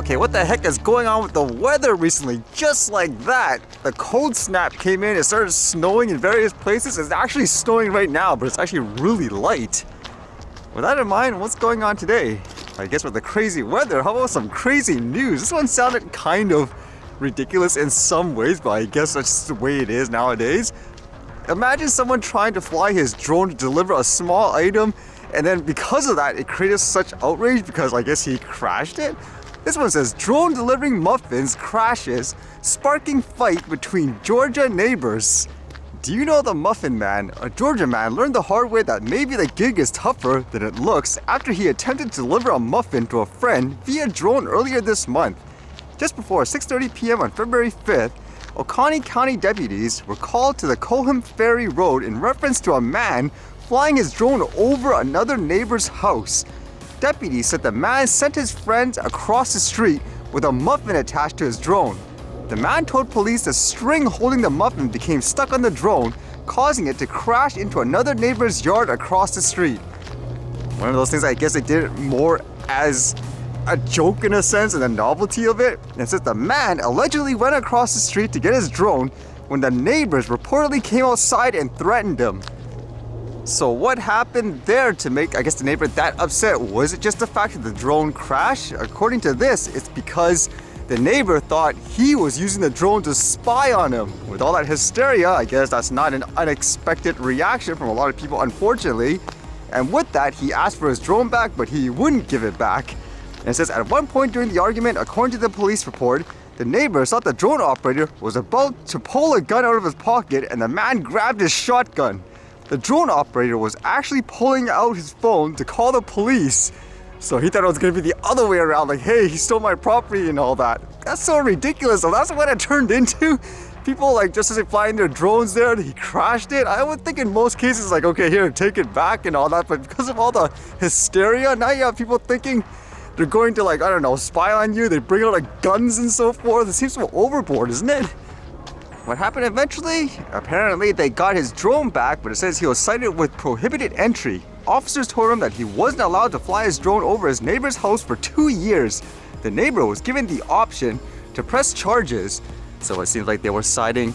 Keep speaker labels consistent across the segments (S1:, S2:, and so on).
S1: Okay, what the heck is going on with the weather recently? Just like that, the cold snap came in, it started snowing in various places. It's actually snowing right now, but it's actually really light. With that in mind, what's going on today? I guess with the crazy weather, how about some crazy news? This one sounded kind of ridiculous in some ways, but I guess that's just the way it is nowadays. Imagine someone trying to fly his drone to deliver a small item, and then because of that, it created such outrage because I guess he crashed it. This one says, drone delivering muffins crashes, sparking fight between Georgia neighbors. Do you know the Muffin Man? A Georgia man learned the hard way that maybe the gig is tougher than it looks after he attempted to deliver a muffin to a friend via drone earlier this month. Just before 6:30 p.m. on February 5th, Oconee County deputies were called to the Coham Ferry Road in reference to a man flying his drone over another neighbor's house. Deputies said the man sent his friends across the street with a muffin attached to his drone. The man told police the string holding the muffin became stuck on the drone, causing it to crash into another neighbor's yard across the street. One of those things I guess they did it more as a joke in a sense and the novelty of it. And it says the man allegedly went across the street to get his drone when the neighbors reportedly came outside and threatened him. So what happened there to make, I guess, the neighbor that upset? Was it just the fact that the drone crashed? According to this, it's because the neighbor thought he was using the drone to spy on him. With all that hysteria, I guess that's not an unexpected reaction from a lot of people, unfortunately. And with that, he asked for his drone back, but he wouldn't give it back. And it says at one point during the argument, according to the police report, the neighbor thought the drone operator was about to pull a gun out of his pocket and the man grabbed his shotgun. The drone operator was actually pulling out his phone to call the police. So he thought it was going to be the other way around, like, hey, he stole my property and all that. That's so ridiculous. So that's what it turned into. People, like, just as they flying their drones there, he crashed it. I would think in most cases, like, okay, here, take it back and all that. But because of all the hysteria, now you have people thinking they're going to, like, I don't know, spy on you. They bring out, like, guns and so forth. It seems so overboard, isn't it? What happened eventually? Apparently they got his drone back, but it says he was cited with prohibited entry. Officers told him that he wasn't allowed to fly his drone over his neighbor's house for 2 years. The neighbor was given the option to press charges. So it seems like they were siding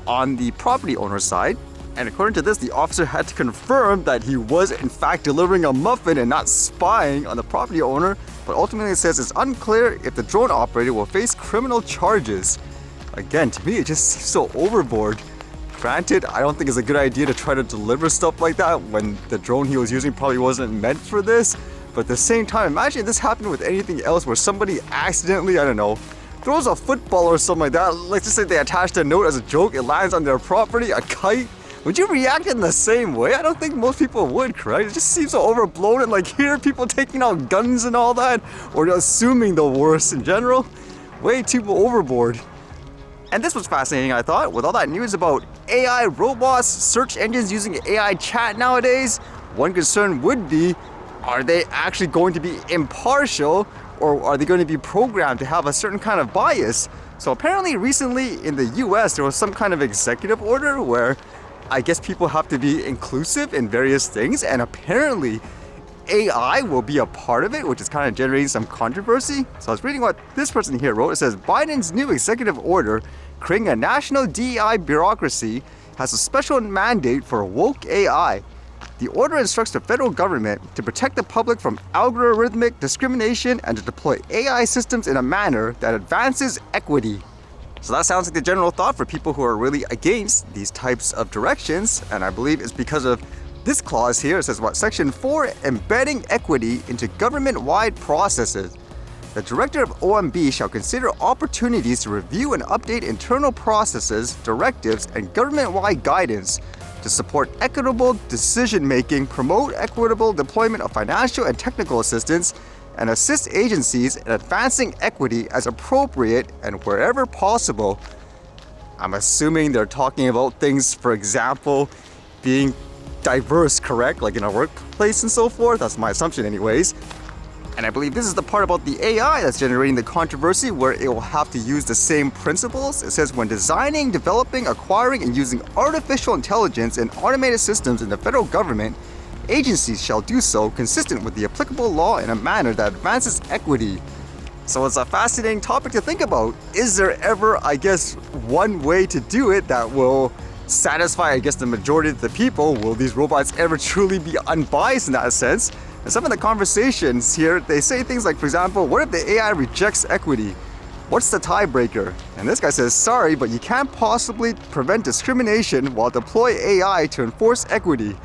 S1: on the property owner's side. And according to this, the officer had to confirm that he was in fact delivering a muffin and not spying on the property owner. But ultimately it says it's unclear if the drone operator will face criminal charges. Again, to me, it just seems so overboard. Granted, I don't think it's a good idea to try to deliver stuff like that when the drone he was using probably wasn't meant for this. But at the same time, imagine if this happened with anything else where somebody accidentally, I don't know, throws a football or something like that. Let's just say they attached a note as a joke, it lands on their property, a kite. Would you react in the same way? I don't think most people would, correct? It just seems so overblown and like here, people taking out guns and all that, or assuming the worst in general. Way too overboard. And this was fascinating, I thought, with all that news about AI robots, search engines using AI chat nowadays. One concern would be, are they actually going to be impartial, or are they going to be programmed to have a certain kind of bias? So apparently recently in the US, there was some kind of executive order where I guess people have to be inclusive in various things, and apparently AI will be a part of it, which is kind of generating some controversy. So I was reading what this person here wrote. It says, Biden's new executive order creating a national DEI bureaucracy has a special mandate for woke AI. The order instructs the federal government to protect the public from algorithmic discrimination and to deploy AI systems in a manner that advances equity. So that sounds like the general thought for people who are really against these types of directions, and I believe it's because of this clause here. It says what? Section 4, embedding equity into government-wide processes. The director of OMB shall consider opportunities to review and update internal processes, directives, and government-wide guidance to support equitable decision-making, promote equitable deployment of financial and technical assistance, and assist agencies in advancing equity as appropriate and wherever possible. I'm assuming they're talking about things, for example, being diverse, correct? Like in a workplace and so forth. That's my assumption anyways. And I believe this is the part about the AI that's generating the controversy, where it will have to use the same principles. It says when designing, developing, acquiring, and using artificial intelligence and automated systems in the federal government, agencies shall do so consistent with the applicable law in a manner that advances equity. So it's a fascinating topic to think about. Is there ever, I guess, one way to do it that will satisfy, I guess, the majority of the people? Will these robots ever truly be unbiased in that sense? And some of the conversations here, they say things like, for example, what if the AI rejects equity? What's the tiebreaker? And this guy says, sorry, but you can't possibly prevent discrimination while deploy AI to enforce equity.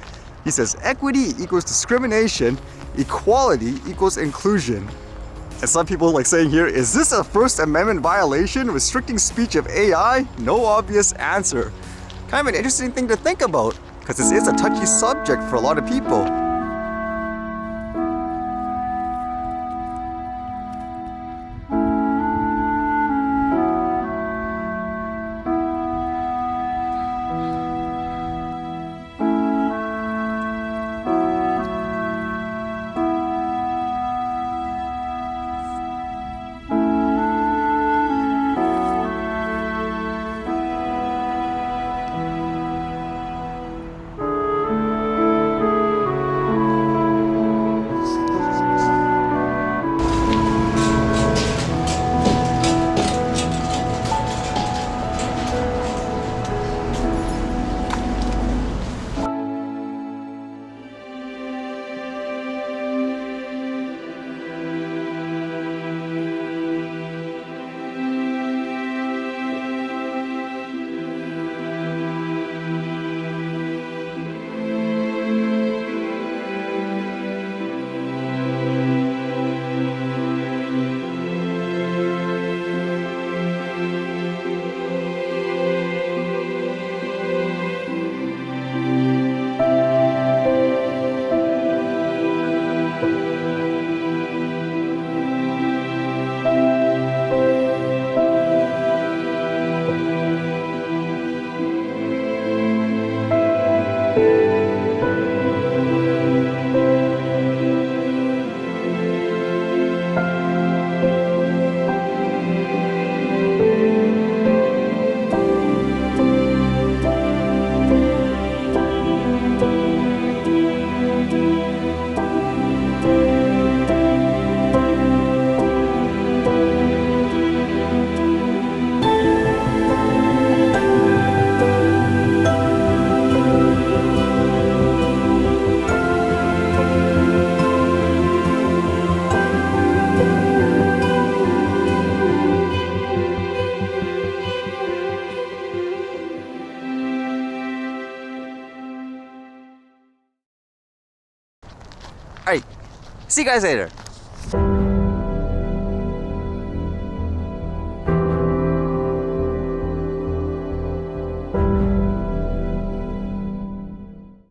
S1: He says, equity equals discrimination, equality equals inclusion. And some people like saying here, is this a First Amendment violation restricting speech of AI? No obvious answer. Kind of an interesting thing to think about, because this is a touchy subject for a lot of people. Alright, see you guys later.